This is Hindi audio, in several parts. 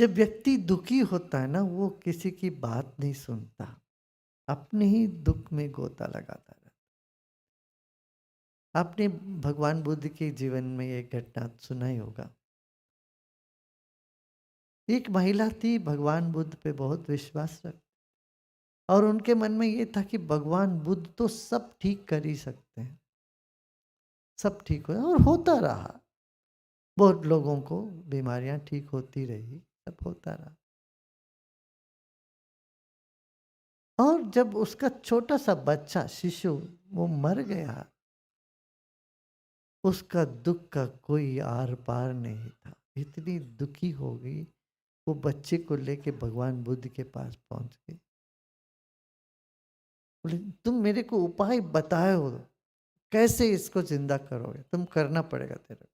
जब व्यक्ति दुखी होता है ना, वो किसी की बात नहीं सुनता, अपने ही दुख में गोता लगाता रहता। आपने भगवान बुद्ध के जीवन में एक घटना सुना ही होगा। एक महिला थी, भगवान बुद्ध पे बहुत विश्वास रख, और उनके मन में ये था कि भगवान बुद्ध तो सब ठीक कर ही सकते हैं, सब ठीक हो, और होता रहा। बहुत लोगों को बीमारियां ठीक होती रही, सब होता रहा। और जब उसका छोटा सा बच्चा शिशु वो मर गया, उसका दुख का कोई आर पार नहीं था। इतनी दुखी हो गई, वो बच्चे को लेके भगवान बुद्ध के पास पहुंच गई। बोले, तुम मेरे को उपाय बताए हो, कैसे इसको जिंदा करोगे, तुम करना पड़ेगा तेरे को।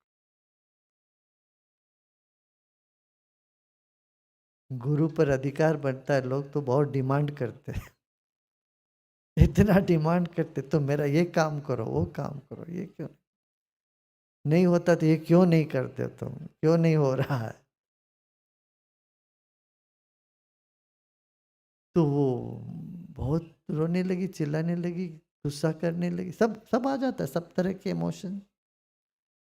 गुरु पर अधिकार बनता है, लोग तो बहुत डिमांड करते हैं। इतना डिमांड करते, तो मेरा ये काम करो, वो काम करो, ये क्यों नहीं होता, तो ये क्यों नहीं करते तुम, क्यों नहीं हो रहा है। तो वो बहुत रोने लगी, चिल्लाने लगी, गुस्सा करने लगी, सब सब आ जाता है, सब तरह के इमोशन।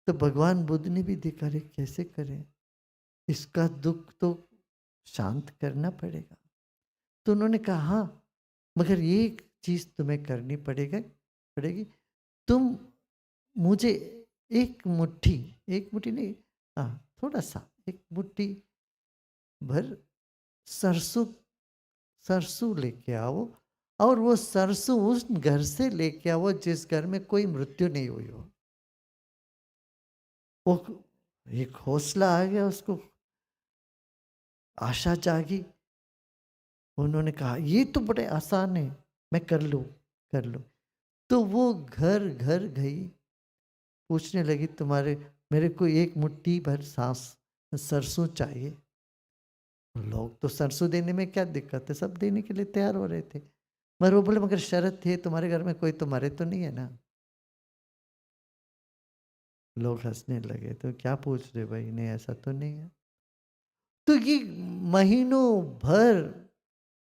तो भगवान बुद्ध ने भी देखा, रे कैसे करें, इसका दुख तो शांत करना पड़ेगा। तो उन्होंने कहा, हाँ, मगर ये एक चीज तुम्हें करनी पड़ेगी। तुम मुझे एक मुट्ठी, एक मुट्ठी नहीं, हाँ, थोड़ा सा, एक मुट्ठी भर सरसों, सरसों लेके आओ, और वो सरसों उस घर से लेके आओ जिस घर में कोई मृत्यु नहीं हुई हो। वो एक हौसला आ गया उसको, आशा जागी। उन्होंने कहा, ये तो बड़े आसान है, मैं कर लूँ, कर लूँ। तो वो घर घर गई, पूछने लगी, तुम्हारे, मेरे को एक मुट्ठी भर सांस सरसों चाहिए। लोग तो सरसों देने में क्या दिक्कत है, सब देने के लिए तैयार हो रहे थे। मगर वो बोले, मगर शर्त है, तुम्हारे घर में कोई तो मरे तो नहीं है ना। लोग हंसने लगे, तो क्या पूछ रहे भाई, नहीं ऐसा तो नहीं है। तो ये महीनों भर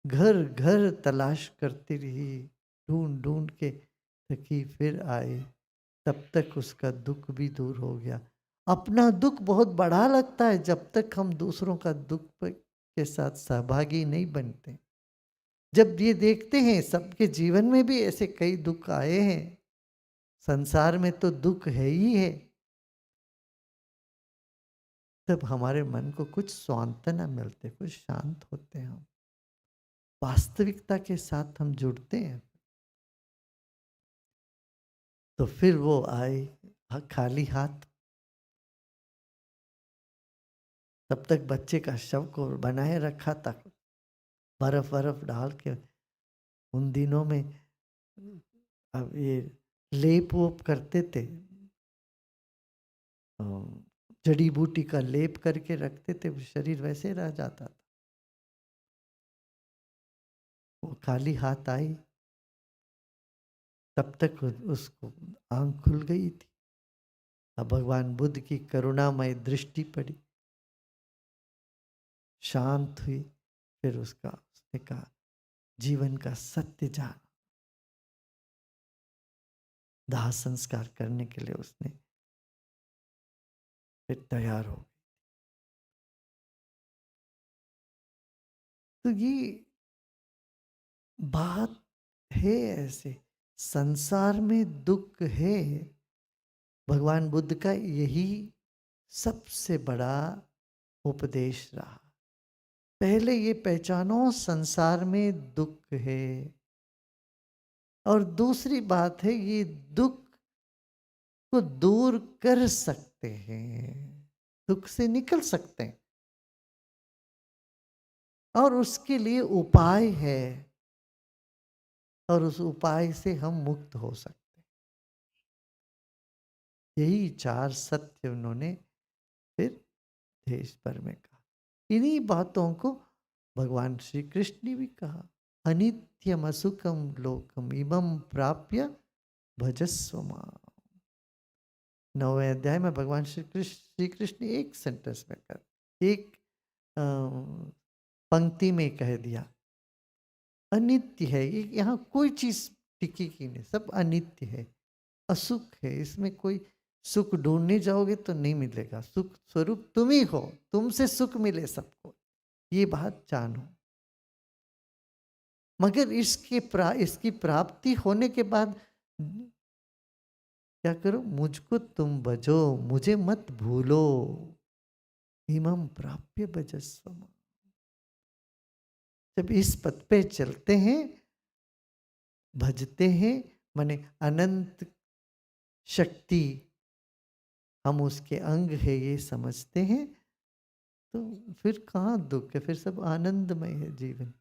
घर घर तलाश करती रही, ढूंढ ढूंढ के थकी, फिर आई। तब तक उसका दुख भी दूर हो गया। अपना दुख बहुत बड़ा लगता है जब तक हम दूसरों का दुख के साथ सहभागी नहीं बनते। जब ये देखते हैं सबके जीवन में भी ऐसे कई दुख आए हैं, संसार में तो दुख है ही है, तब हमारे मन को कुछ सांत्वना मिलते, कुछ शांत होते हैं हम, वास्तविकता के साथ हम जुड़ते हैं। तो फिर वो आए, खाली हाथ। तब तक बच्चे का शव को बनाए रखा था, बर्फ बर्फ डाल के। उन दिनों में अब ये लेप वोप करते थे, जड़ी बूटी का लेप करके रखते थे, शरीर वैसे रह जाता था। वो खाली हाथ आई, तब तक उसको आंख खुल गई थी। अब भगवान बुद्ध की करुणामय दृष्टि पड़ी, शांत हुई। फिर उसने कहा, जीवन का सत्य जान। दाह संस्कार करने के लिए उसने फिर तैयार हो गई। तो ये बात है ऐसे, संसार में दुख है। भगवान बुद्ध का यही सबसे बड़ा उपदेश रहा। पहले ये पहचानो, संसार में दुख है। और दूसरी बात है, ये दुख को दूर कर सकते हैं, दुख से निकल सकते हैं, और उसके लिए उपाय है, और उस उपाय से हम मुक्त हो सकते हैं। यही चार सत्य उन्होंने फिर देश भर में कहा। इन्हीं बातों को भगवान श्री कृष्ण ने भी कहा, अनित्यम असुखम लोकम इमं प्राप्य भजस्व माम। 9वें अध्याय में भगवान श्री कृष्ण एक सेंटेंस में कर, एक पंक्ति में कह दिया, अनित्य है ये, यहाँ कोई चीज टिकेगी नहीं, सब अनित्य है, असुख है, इसमें कोई सुख ढूंढने जाओगे तो नहीं मिलेगा, सुख स्वरूप तुम ही हो, तुमसे सुख मिले सबको, ये बात जानो। मगर इसकी प्राप्ति होने के बाद क्या करो, मुझको तुम भजो, मुझे मत भूलो, इमं प्राप्य भजस्व। जब इस पथ पे चलते हैं, भजते हैं, माने अनंत शक्ति, हम उसके अंग है ये समझते हैं, तो फिर कहाँ दुख है, फिर सब आनंदमय है जीवन।